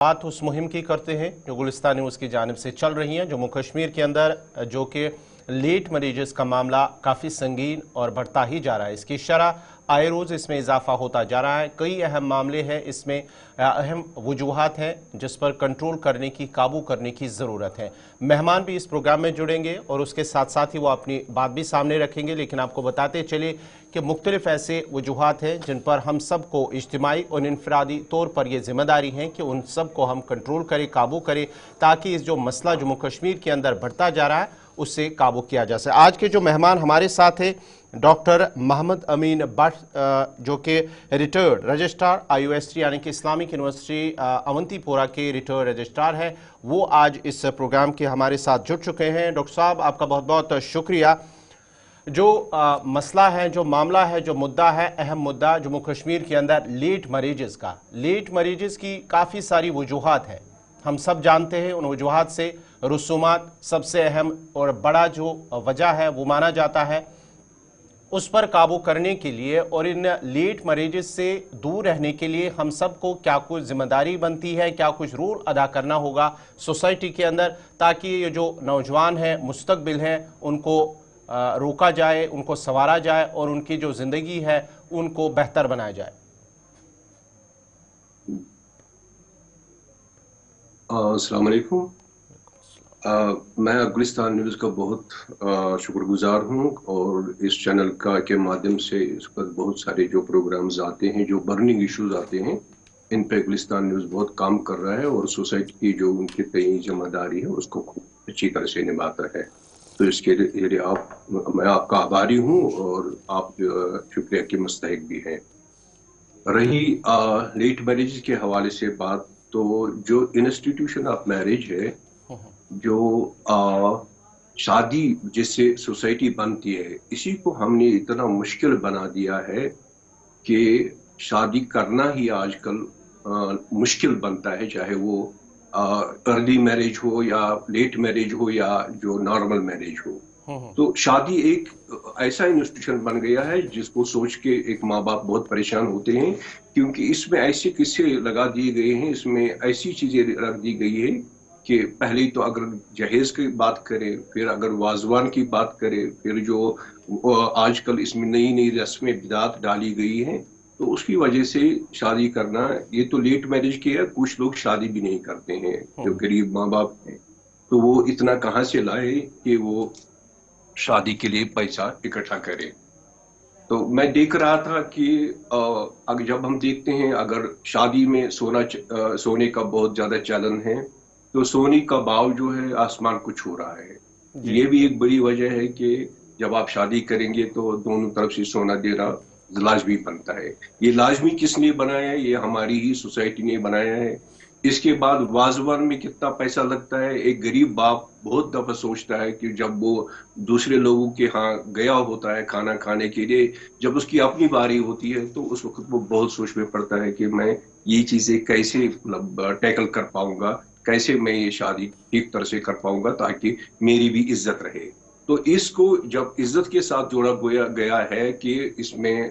बात उस मुहिम की करते हैं जो गुलिस्तान न्यूज़ की जानिब से चल रही हैं। जम्मू कश्मीर के अंदर जो कि लेट मैरिजेस का मामला काफ़ी संगीन और बढ़ता ही जा रहा है। इसकी शरह आए रोज़ इसमें इजाफा होता जा रहा है। कई अहम मामले हैं, इसमें अहम वजूहात हैं जिस पर कंट्रोल करने की, काबू करने की ज़रूरत है। मेहमान भी इस प्रोग्राम में जुड़ेंगे और उसके साथ साथ ही वो अपनी बात भी सामने रखेंगे। लेकिन आपको बताते चले कि मुख्तलिफ ऐसे वजूहात हैं जिन पर हम सब को इज्तिमाई और इनफरादी तौर पर यह जिम्मेदारी है कि उन सब को हम कंट्रोल करें, काबू करें, ताकि इस जो मसला जम्मू कश्मीर के अंदर बढ़ता जा रहा है उससे काबू किया जा सके। आज के जो मेहमान हमारे साथ हैं डॉक्टर मोहम्मद अमीन भट्ट, जो कि रिटायर्ड रजिस्ट्रार IUST यानी कि इस्लामिक यूनिवर्सिटी अवंतीपोरा के रिटायर्ड रजिस्ट्रार हैं, वो आज इस प्रोग्राम के हमारे साथ जुड़ चुके हैं। डॉक्टर साहब, आपका बहुत बहुत शुक्रिया। जो मसला है, जो मामला है, जो मुद्दा है, अहम मुद्दा जम्मू कश्मीर के अंदर लेट मैरिजेस का, लेट मैरिजेस की काफ़ी सारी वजूहात हैं, हम सब जानते हैं। उन वजूहात से रसूमात सबसे अहम और बड़ा जो वजह है वो माना जाता है। उस पर काबू करने के लिए और इन लेट मैरिजेस से दूर रहने के लिए हम सबको क्या कुछ जिम्मेदारी बनती है, क्या कुछ रोल अदा करना होगा सोसाइटी के अंदर, ताकि ये जो नौजवान हैं, मुस्तकबिल हैं, उनको रोका जाए, उनको संवारा जाए और उनकी जो ज़िंदगी है उनको बेहतर बनाया जाए। अस्सलाम वालेकुम। मैं गुलिस्तान न्यूज़ का बहुत शुक्रगुजार हूँ और इस चैनल के माध्यम से इस पर बहुत सारे जो प्रोग्राम्स आते हैं, जो बर्निंग इश्यूज आते हैं, इन पे गुलिस्तान न्यूज़ बहुत काम कर रहा है और सोसाइटी की जो उनकी तय जिम्मेदारी है उसको खूब अच्छी तरह से निभाता है। तो इसके लिए मैं आपका आभारी हूँ और आप शुक्रिया के मुस्तहिक भी हैं। रही लेट मैरिज के हवाले से बात, तो जो इंस्टीट्यूशन ऑफ मैरिज है, जो शादी जिससे सोसाइटी बनती है, इसी को हमने इतना मुश्किल बना दिया है कि शादी करना ही आजकल मुश्किल बनता है, चाहे वो अर्ली मैरिज हो या लेट मैरिज हो या जो नॉर्मल मैरिज हो। तो शादी एक ऐसा इंस्टीट्यूशन बन गया है जिसको सोच के एक माँ बाप बहुत परेशान होते हैं, क्योंकि इसमें ऐसे किस्से लगा दिए गए हैं, इसमें ऐसी चीजें रख दी गई है कि पहले तो अगर जहेज की बात करें, फिर अगर वाजवान की बात करें, फिर जो आजकल इसमें नई नई रस्में बिदात डाली गई हैं, तो उसकी वजह से शादी करना, ये तो लेट मैरिज की है, कुछ लोग शादी भी नहीं करते हैं जो गरीब माँ बाप हैं, तो वो इतना कहाँ से लाए कि वो शादी के लिए पैसा इकट्ठा करें। तो मैं देख रहा था कि अगर जब हम देखते हैं, अगर शादी में सोने का बहुत ज्यादा चलन है, तो सोने का भाव जो है आसमान को छू रहा है। ये भी एक बड़ी वजह है कि जब आप शादी करेंगे तो दोनों तरफ से सोना देना लाजमी बनता है। ये लाजमी किसने बनाया है? ये हमारी ही सोसाइटी ने बनाया है। इसके बाद वाजवान में कितना पैसा लगता है, एक गरीब बाप बहुत दफा सोचता है कि जब वो दूसरे लोगों के यहाँ गया होता है खाना खाने के लिए, जब उसकी अपनी बारी होती है तो उस वक्त वो बहुत सोच में पड़ता है कि मैं ये चीजें कैसे टैकल कर पाऊंगा, कैसे मैं ये शादी ठीक तरह से कर पाऊंगा ताकि मेरी भी इज्जत रहे। तो इसको जब इज्जत के साथ जोड़ा गया है कि इसमें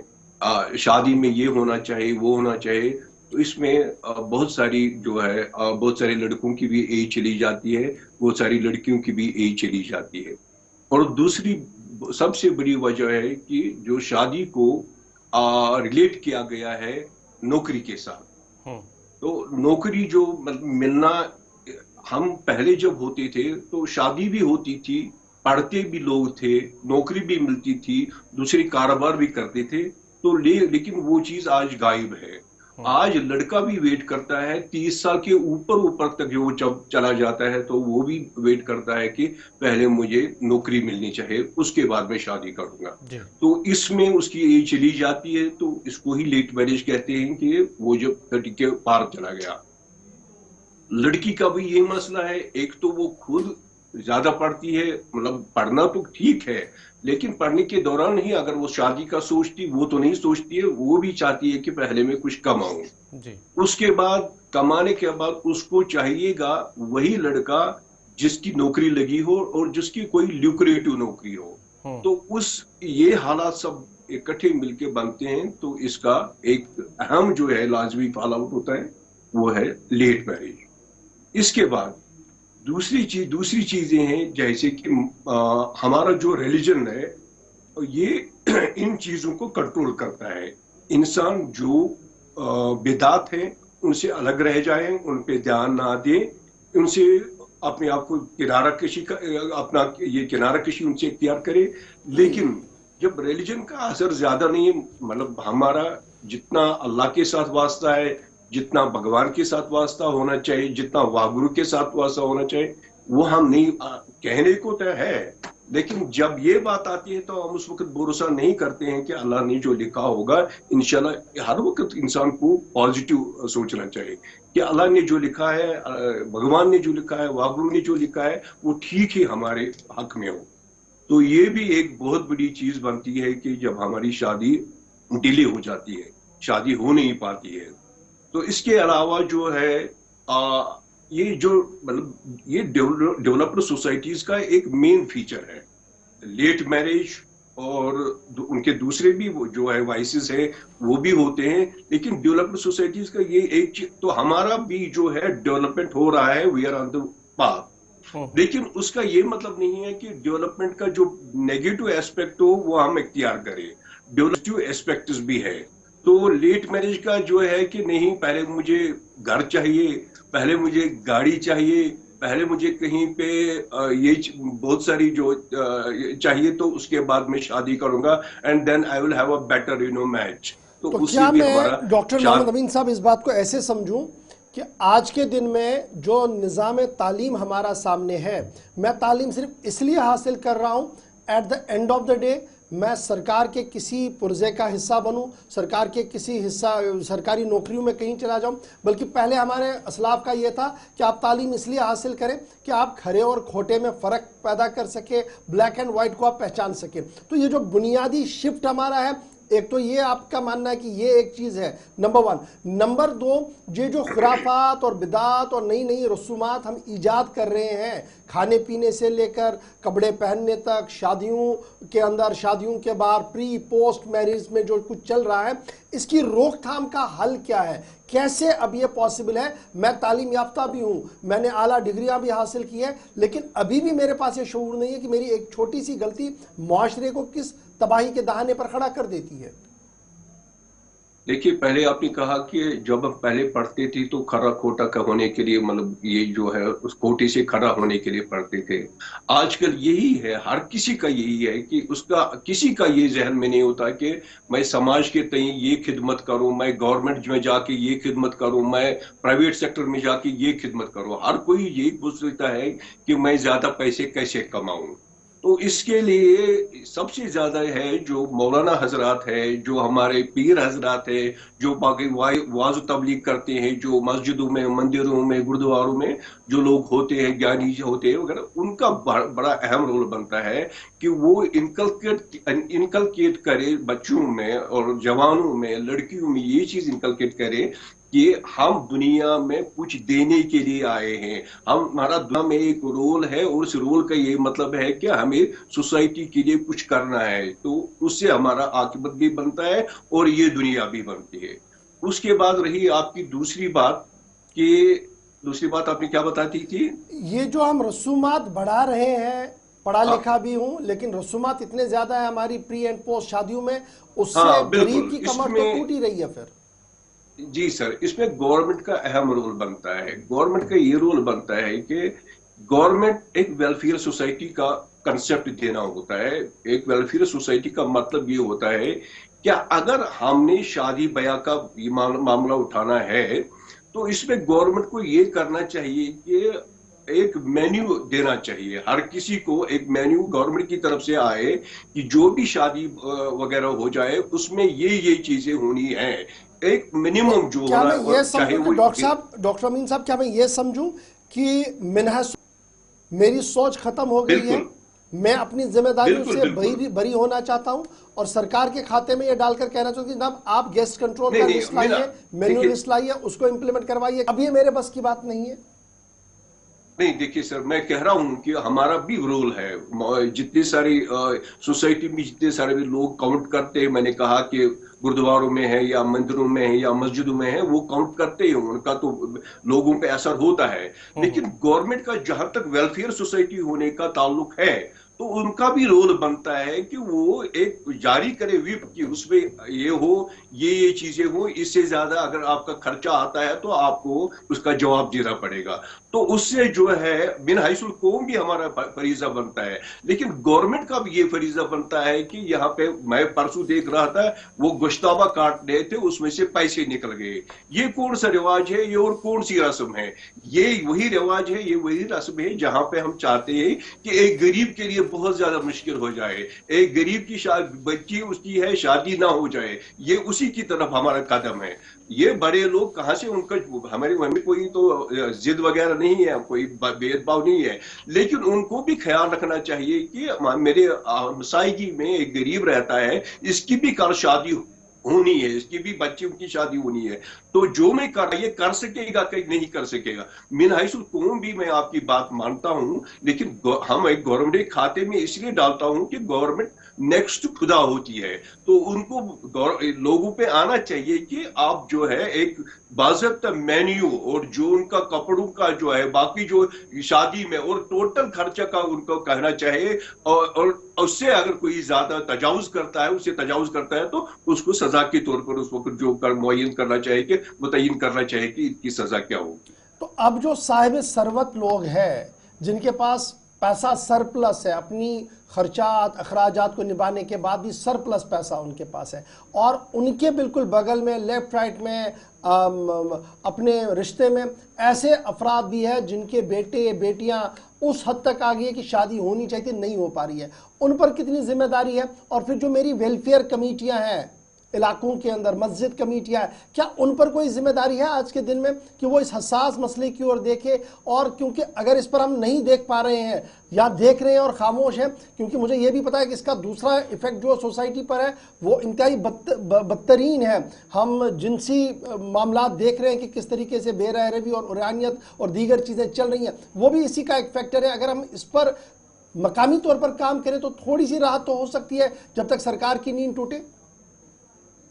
शादी में ये होना चाहिए, वो होना चाहिए, तो इसमें बहुत सारी जो है बहुत सारे लड़कों की भी एज चली जाती है, बहुत सारी लड़कियों की भी एज चली जाती है। और दूसरी सबसे बड़ी वजह है कि जो शादी को रिलेट किया गया है नौकरी के साथ। तो नौकरी जो मिलना, हम पहले जब होते थे तो शादी भी होती थी, पढ़ते भी लोग थे, नौकरी भी मिलती थी, दूसरे कारोबार भी करते थे, तो लेकिन वो चीज आज गायब है। आज लड़का भी वेट करता है 30 साल के ऊपर तक, जो जब चला जाता है तो वो भी वेट करता है कि पहले मुझे नौकरी मिलनी चाहिए, उसके बाद मैं शादी करूंगा। तो इसमें उसकी एज चली जाती है, तो इसको ही लेट मैरिज कहते हैं कि वो जब 30 के पार चला गया। लड़की का भी ये मसला है, एक तो वो खुद ज्यादा पढ़ती है, मतलब पढ़ना तो ठीक है, लेकिन पढ़ने के दौरान ही अगर वो शादी का सोचती, वो तो नहीं सोचती है, वो भी चाहती है कि पहले मैं कुछ कमाऊं। उसके बाद कमाने के बाद उसको चाहिएगा वही लड़का जिसकी नौकरी लगी हो और जिसकी कोई ल्यूक्रेटिव नौकरी हो। तो ये हालात सब इकट्ठे मिलके बनते हैं, तो इसका एक अहम जो है लाजमी फॉल आउट होता है وہ ہے لیٹ میرج۔ اس کے بعد دوسری چیزیں ہیں، جیسے کہ ہمارا جو ریلیجن ہے یہ ان چیزوں کو کنٹرول کرتا ہے۔ انسان جو بدعت ہیں ان سے الگ رہ جائیں، ان پہ دھیان نہ دیں، ان سے اپنے آپ کو کنارہ کشی اپنا یہ کنارہ کشی ان سے اختیار کرے۔ لیکن جب ریلیجن کا اثر زیادہ نہیں ہے، مطلب ہمارا جتنا اللہ کے ساتھ واسطہ ہے، جتنا بھگوان کے ساتھ واسطہ ہونا چاہیے، جتنا واگرو کے ساتھ واسطہ ہونا چاہیے، وہ ہم نہیں کہنے کو تو ہے، لیکن جب یہ بات آتی ہے تو ہم اس وقت بھروسہ نہیں کرتے ہیں کہ اللہ نے جو لکھا ہوگا انشاءاللہ۔ ہر وقت انسان کو پازیٹیو سوچنا چاہیے کہ اللہ نے جو لکھا ہے، بھگوان نے جو لکھا ہے، واگرو نے جو لکھا ہے، وہ ٹھیک ہی ہمارے حق میں ہو۔ تو یہ بھی ایک بہت بڑی چیز بنتی ہے کہ جب ہماری شادی ڈیلے ہو جاتی ہے، شادی ہو نہیں پاتی ہے۔ تو اس کے علاوہ جو ہے یہ جو مطلب یہ ڈیولپڈ سوسائٹیز کا ایک مین فیچر ہے لیٹ میرج، اور ان کے دوسرے بھی جو ہے وائسز ہیں وہ بھی ہوتے ہیں، لیکن ڈیولپڈ سوسائٹیز کا یہ ایک چیز تو ہمارا بھی جو ہے ڈیولپمنٹ ہو رہا ہے، we are on the path. لیکن اس کا یہ مطلب نہیں ہے کہ ڈیولپمنٹ کا جو نیگیٹو ایسپیکٹ ہو وہ ہم اختیار کریں، ڈیولپٹیو ایسپیکٹس بھی ہے۔ تو لیٹ میرج کا جو ہے کہ نہیں، پہلے مجھے گھر چاہیے، پہلے مجھے گاڑی چاہیے، پہلے مجھے کہیں پہ یہ بہت ساری جو چاہیے، تو اس کے بعد میں شادی کروں گا، and then I will have a better match. تو اس سے کیا بھی میں ہمارا ڈاکٹر محمد امین صاحب اس بات کو ایسے سمجھوں کہ آج کے دن میں جو نظام تعلیم ہمارا سامنے ہے، میں تعلیم صرف اس لیے حاصل کر رہا ہوں، at the end of the day میں سرکار کے کسی پرزے کا حصہ بنوں، سرکار کے کسی سرکاری نوکریوں میں کہیں چلا جاؤں، بلکہ پہلے ہمارے اسلاف کا یہ تھا کہ آپ تعلیم اس لیے حاصل کریں کہ آپ کھرے اور کھوٹے میں فرق پیدا کر سکیں، بلیک اینڈ وائٹ کو آپ پہچان سکیں۔ تو یہ جو بنیادی شفٹ ہمارا ہے، ایک تو یہ آپ کا ماننا ہے کہ یہ ایک چیز ہے نمبر ون۔ نمبر دو، یہ جو خرافات اور بدعات اور نئی نئی رسومات ہم ایجاد کر رہے ہیں، کھانے پینے سے لے کر کپڑے پہننے تک، شادیوں کے اندر، شادیوں کے بعد، پری پوسٹ میرج میں جو کچھ چل رہا ہے، اس کی روک تھام کا حل کیا ہے؟ کیسے اب یہ پاسبل ہے؟ میں تعلیم یافتہ بھی ہوں، میں نے اعلیٰ ڈگریاں بھی حاصل کی ہیں، لیکن ابھی بھی میرے پاس یہ شعور نہیں ہے کہ میری ایک چھوٹی سی غلطی معاشرے کو کس تباہی کے دہانے پر کھڑا کر دیتی ہے۔ دیکھیے، پہلے آپ نے کہا کہ جب ہم پہلے پڑھتے تھے تو کھرا کھوٹا کا ہونے کے لیے، مطلب یہ جو ہے اس کھوٹے سے کھڑا ہونے کے لیے پڑھتے تھے۔ آج کل یہی ہے، ہر کسی کا یہی ہے کہ اس کا کسی کا یہ ذہن میں نہیں ہوتا کہ میں سماج کے تئیں یہ خدمت کروں، میں گورنمنٹ میں جا کے یہ خدمت کروں، میں پرائیویٹ سیکٹر میں جا کے یہ خدمت کروں۔ ہر کوئی یہی سوچتا ہے کہ میں زیادہ پیسے کیسے کماؤں۔ تو اس کے لیے سب سے زیادہ ہے جو مولانا حضرات ہے، جو ہمارے پیر حضرات ہے، جو باقی واعظ و تبلیغ کرتے ہیں، جو مسجدوں میں، مندروں میں، گردواروں میں جو لوگ ہوتے ہیں، جانی ہوتے ہیں وغیرہ، ان کا بڑا اہم رول بنتا ہے کہ وہ انکلکیٹ کرے بچوں میں اور جوانوں میں، لڑکیوں میں یہ چیز انکلکیٹ کرے کہ ہم دنیا میں کچھ دینے کے لیے آئے ہیں، ہمارا دنیا میں ایک رول ہے، اور اس رول کا یہ مطلب ہے کہ ہمیں سوسائٹی کے لیے کچھ کرنا ہے۔ تو اس سے ہمارا عاقبت بھی بنتا ہے اور یہ دنیا بھی بنتی ہے۔ اس کے بعد رہی آپ کی دوسری بات کہ دوسری بات آپ نے کیا بتاتی تھی؟ یہ جو ہم رسومات بڑھا رہے ہیں، پڑھا لکھا بھی ہوں لیکن رسومات اتنے زیادہ ہیں ہماری پری اینڈ پوسٹ شادیوں میں، اس سے غریب کی کمر تو ٹوٹ ہی رہی ہے پھر۔ جی سر، اس میں گورنمنٹ کا اہم رول بنتا ہے۔ گورنمنٹ کا یہ رول بنتا ہے کہ گورنمنٹ ایک ویلفیئر سوسائٹی کا کنسپٹ دینا ہوتا ہے۔ ایک ویلفیئر سوسائٹی کا مطلب یہ ہوتا ہے کہ اگر ہم نے شادی بیاہ کا معاملہ اٹھانا ہے تو اس میں گورنمنٹ کو یہ کرنا چاہیے کہ ایک مینیو دینا چاہیے، ہر کسی کو ایک مینیو گورنمنٹ کی طرف سے آئے کہ جو بھی شادی وغیرہ ہو جائے اس میں یہ چیزیں ہونی ہیں، ایک منیمم جو کیا ہونا میں یہ چاہے سمجھوں وہ ڈاکٹر صاحب، ڈاکٹر امین صاحب، کیا میں یہ سمجھوں کہ منحص میری سوچ ختم ہو گئی ہے، بالکل میں اپنی ذمہ داریوں بالکل سے بالکل بری ہونا چاہتا ہوں، اور سرکار کے کھاتے میں یہ ڈال کر کہنا چاہتا ہوں کہ جناب آپ گیسٹ کنٹرول کا لسٹ لائیے، مینو لسٹ لائیے، اس کو امپلیمنٹ کروائیے۔ اب یہ میرے بس کی بات نہیں ہے۔ نہیں، دیکھیے سر، میں کہہ رہا ہوں کہ ہمارا بھی رول ہے۔ جتنی ساری سوسائٹی میں جتنے سارے بھی لوگ کاؤنٹ کرتے ہیں، میں نے کہا کہ गुरुद्वारों में है या मंदिरों में है या मस्जिदों में है, वो काउंट करते हैं, उनका तो लोगों पे असर होता है। लेकिन गवर्नमेंट का जहां तक वेलफेयर सोसाइटी होने का ताल्लुक है, तो उनका भी रोल बनता है कि वो एक जारी करे व्हिप कि उसमें ये हो, ये चीजें हो, इससे ज्यादा अगर आपका खर्चा आता है तो आपको उसका जवाब देना पड़ेगा। तो उससे जो है बिन हाइसुल कौम भी हमारा फरीजा बनता है, लेकिन गवर्नमेंट का भी ये फरीजा बनता है कि यहाँ पे मैं परसों देख रहा था, वो गोश्ताबा काट रहे थे, उसमें से पैसे निकल गए। ये कौन सा रिवाज है, ये और कौन सी रस्म है? ये वही रिवाज है, ये वही रस्म है जहां पे हम चाहते हैं कि एक गरीब के लिए बहुत ज्यादा मुश्किल हो जाए, एक गरीब की बच्ची उसकी है शादी ना हो जाए, ये उसी की तरफ हमारा कदम है। ये बड़े लोग कहां से, उनका हमें कोई तो जिद वगैरह नहीं है, कोई भेदभाव नहीं है, लेकिन उनको भी ख्याल रखना चाहिए कि मेरे हमसायगी में एक गरीब रहता है, इसकी भी कल शादी होनी है, इसकी भी बच्चों की शादी होनी है, तो जो मैं ये कर सकेगा कि नहीं कर सकेगा। मिन हाइसुल कौम भी मैं आपकी बात मानता हूं, लेकिन हम एक गवर्नमेंट खाते में इसलिए डालता हूं कि गवर्नमेंट नेक्स्ट खुदा होती है, तो उनको लोगों पे आना चाहिए कि आप जो है एक बाज़ाब्ता मेन्यू और जो उनका कपड़ों का जो है, बाकी जो शादी में और टोटल खर्चा का उनको कहना चाहिए, और उससे अगर कोई ज्यादा तजावुज करता है, उससे तजावुज करता है, तो उसको सजा के तौर पर उस वक्त जो मुअय्यन करना चाहिए कि मुतय्यन करना चाहिए कि इसकी सजा क्या होगी। तो अब जो साहिब सरवत लोग हैं, जिनके पास पैसा सरप्लस है, अपनी खर्चात अखराजात को निभाने के बाद भी सरप्लस पैसा उनके पास है, और उनके बिल्कुल बगल में लेफ्ट राइट में अपने रिश्ते में ऐसे अफराद भी है जिनके बेटे बेटियां उस हद तक आ गई है कि शादी होनी चाहिए नहीं हो पा रही है, उन पर कितनी जिम्मेदारी है? और फिर जो मेरी वेलफेयर कमेटियां हैं इलाकों के अंदर, मस्जिद कमेटियां, क्या उन पर कोई जिम्मेदारी है आज के दिन में कि वो इस हसास मसले की ओर देखे? और क्योंकि अगर इस पर हम नहीं देख पा रहे हैं या देख रहे हैं और खामोश हैं, क्योंकि मुझे ये भी पता है कि इसका दूसरा इफेक्ट जो सोसाइटी पर है वो इंतहाई बदतरीन है। हम जिनसी मामला देख रहे हैं कि किस तरीके से बेरहरवी और उरानियत और दीगर चीज़ें चल रही हैं, वो भी इसी का एक फैक्टर है। अगर हम इस पर मकामी तौर पर काम करें तो थोड़ी सी राहत तो हो सकती है जब तक सरकार की नींद टूटे।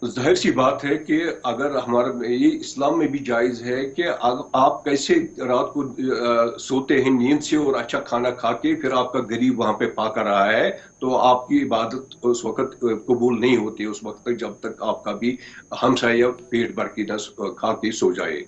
जाहिर सी बात है कि अगर हमारा ये इस्लाम में भी जायज़ है कि आप कैसे रात को सोते हैं नींद से और अच्छा खाना खा के, फिर आपका गरीब वहां पे पाकर रहा है, तो आपकी इबादत उस वक्त कबूल नहीं होती, उस वक्त तक जब तक आपका भी हमसाया पेट भर के न खा के सो जाए।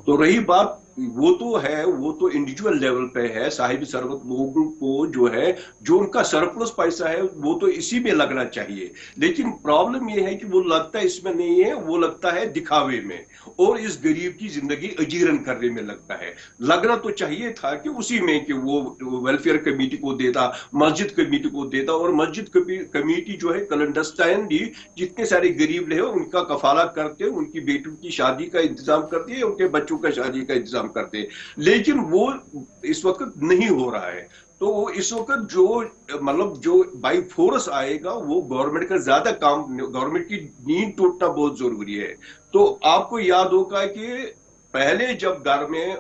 तो रही बात, वो तो है, वो तो इंडिविजुअल लेवल पे है। साहिब सरवत लोगों को जो है, जो उनका सरप्लस पैसा है, वो तो इसी में लगना चाहिए, लेकिन प्रॉब्लम ये है कि वो लगता है इसमें नहीं है, वो लगता है दिखावे में और इस गरीब की जिंदगी अजीरन करने में लगता है। लगना तो चाहिए था कि उसी में कि वो वेलफेयर कमेटी को देता, मस्जिद कमेटी को देता, और मस्जिद कमेटी जो है कलंडस्तान भी जितने सारे गरीब रहे उनका कफाला करते, उनकी बेटियों की शादी का इंतजाम करती है, उनके बच्चों का शादी का इंतजाम करते, लेकिन वो इस वक्त नहीं हो रहा है। तो इस वक्त जो मतलब जो बाई फोर्स आएगा वो गवर्नमेंट का ज्यादा काम, गवर्नमेंट की नींद टूटना बहुत जरूरी है। तो आपको याद होगा कि पहले जब घर में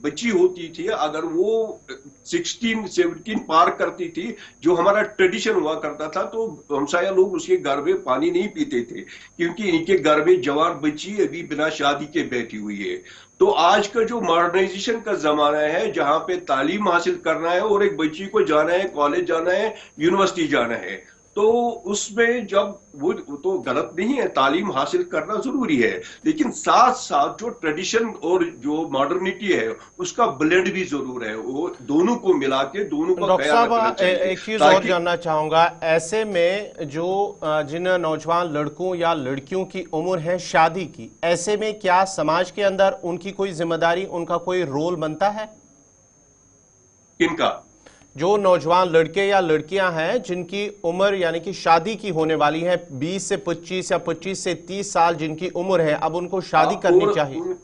बच्ची होती थी, अगर वो 16-17 पार करती थी, जो हमारा ट्रेडिशन हुआ करता था, तो हमसाया लोग उसके घर में पानी नहीं पीते थे, क्योंकि इनके घर में जवान बच्ची अभी बिना शादी के बैठी हुई है। तो आज का जो मॉडर्नाइजेशन का जमाना है, जहां पे तालीम हासिल करना है और एक बच्ची को जाना है, कॉलेज जाना है, यूनिवर्सिटी जाना है, तो उसमें जब वो तो गलत नहीं है, तालीम हासिल करना जरूरी है, लेकिन साथ साथ जो ट्रेडिशन और जो मॉडर्निटी है उसका ब्लेंड भी जरूर है, वो दोनों को मिला के दोनों का डॉक्टर साहब एक चीज और जानना चाहूंगा, ऐसे में जो जिन नौजवान लड़कों या लड़कियों की उम्र है शादी की, ऐसे में क्या समाज के अंदर उनकी कोई जिम्मेदारी, उनका कोई रोल बनता है? किनका? जो नौजवान लड़के या लड़कियां हैं जिनकी उम्र यानी कि शादी की होने वाली है, 20 से 25 या 25 से 30 साल जिनकी उम्र है, अब उनको शादी करनी चाहिए,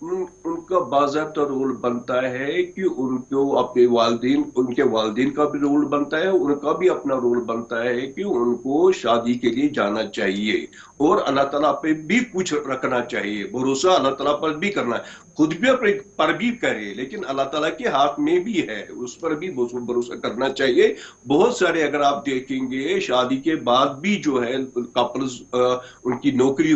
उनका बाज़ाब्ता रोल बनता है कि उनको अपने वालिदैन, उनके वालिदैन का भी रोल बनता है, उनका भी अपना रोल बनता है कि उनको शादी के लिए जाना चाहिए और अल्लाह ताला पे भी कुछ रखना चाहिए, भरोसा अल्लाह ताला पर भी करना है। खुद पर भी करे, लेकिन अल्लाह ताला के हाथ में भी है, उस पर भी भरोसा करना चाहिए। बहुत सारे अगर आप देखेंगे शादी के बाद भी जो है कपल्स, उनकी नौकरी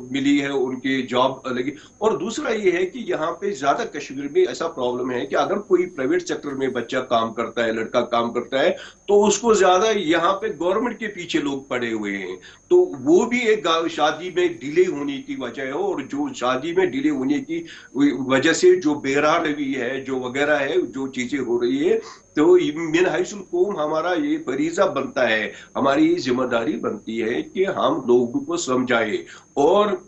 मिली है, उनके जॉब लगी। और दूसरा ये है कि यहाँ पे ज्यादा कश्मीर में ऐसा प्रॉब्लम है कि अगर कोई प्राइवेट सेक्टर में बच्चा काम करता है, लड़का काम करता है, तो उसको ज्यादा यहाँ पे गवर्नमेंट के पीछे लोग पड़े हुए हैं। तो वो भी एक शादी में डिले होने की वजह है, और जो शादी में डिले होने की वजह से जो बेरा रवि है, जो वगैरह है, जो चीजें हो रही है, तो मिन हैसुल कौम हमारा ये फरीजा बनता है, हमारी जिम्मेदारी बनती है कि हम लोगों को समझाए। और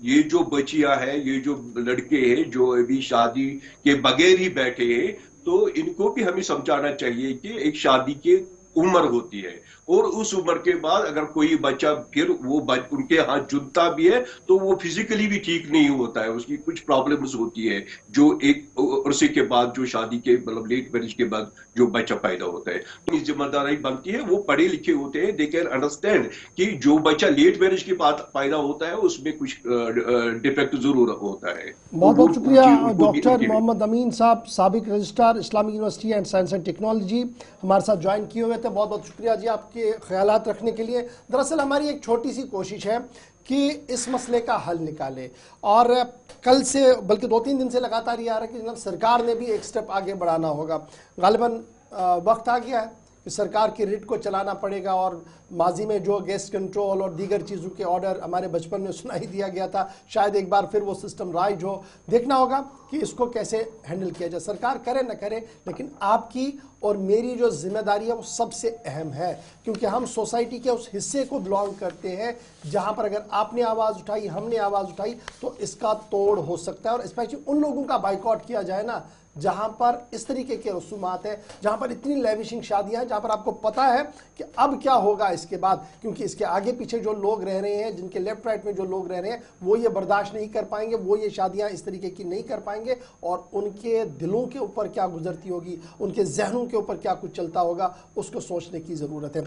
ये जो बच्चियां हैं, ये जो लड़के हैं जो अभी शादी के बगैर ही बैठे हैं, तो इनको भी हमें समझाना चाहिए कि एक शादी की उम्र होती है, और उस उम्र के बाद अगर कोई बच्चा फिर वो उनके हाथ जुड़ता भी है तो वो फिजिकली भी ठीक नहीं होता है, उसकी कुछ प्रॉब्लम्स होती है जो एक अरसे के बाद, जो शादी के मतलब लेट मैरिज के बाद जो बच्चा पैदा होता है, तो जिम्मेदारी बनती है। वो पढ़े लिखे होते हैं, दे कैन अंडरस्टैंड कि जो बच्चा लेट मैरिज के बाद पैदा होता है उसमें कुछ डिफेक्ट जरूर होता है। बहुत बहुत शुक्रिया डॉक्टर मोहम्मद अमीन साहब, साबिक registrar Islamic university and science and technology, हमारे साथ ज्वाइन किए हुए थे। बहुत बहुत शुक्रिया जी आपके ख्यालात रखने के लिए। दरअसल हमारी एक छोटी सी कोशिश है कि इस मसले का हल निकाले, और कल से बल्कि 2-3 दिन से लगातार ये आ रहा है कि जनाब सरकार ने भी एक स्टेप आगे बढ़ाना होगा। गालिबन वक्त आ गया है कि सरकार की रिट को चलाना पड़ेगा, और माजी में जो गेस्ट कंट्रोल और दीगर चीज़ों के ऑर्डर हमारे बचपन में सुनाई दिया गया था, शायद एक बार फिर वो सिस्टम राइज हो। देखना होगा कि इसको कैसे हैंडल किया जाए। सरकार करे न करे, लेकिन आपकी और मेरी जो जिम्मेदारी है वो सबसे अहम है, क्योंकि हम सोसाइटी के उस हिस्से को बिलोंग करते हैं जहां पर अगर आपने आवाज़ उठाई, हमने आवाज़ उठाई, तो इसका तोड़ हो सकता है। और स्पेशली उन लोगों का बाइकआउट किया जाए ना जहां पर इस तरीके के रसूमात है, जहां पर इतनी लेविशिंग शादियां हैं, जहां पर आपको पता है कि अब क्या होगा इसके बाद, क्योंकि इसके आगे पीछे जो लोग रह रहे हैं, जिनके लेफ्ट राइट में जो लोग रह रहे हैं, वो ये बर्दाश्त नहीं कर पाएंगे, वो ये शादियां इस तरीके की नहीं कर पाएंगे, और उनके दिलों के ऊपर क्या गुजरती होगी, उनके जहनों के ऊपर क्या कुछ चलता होगा, उसको सोचने की ज़रूरत है।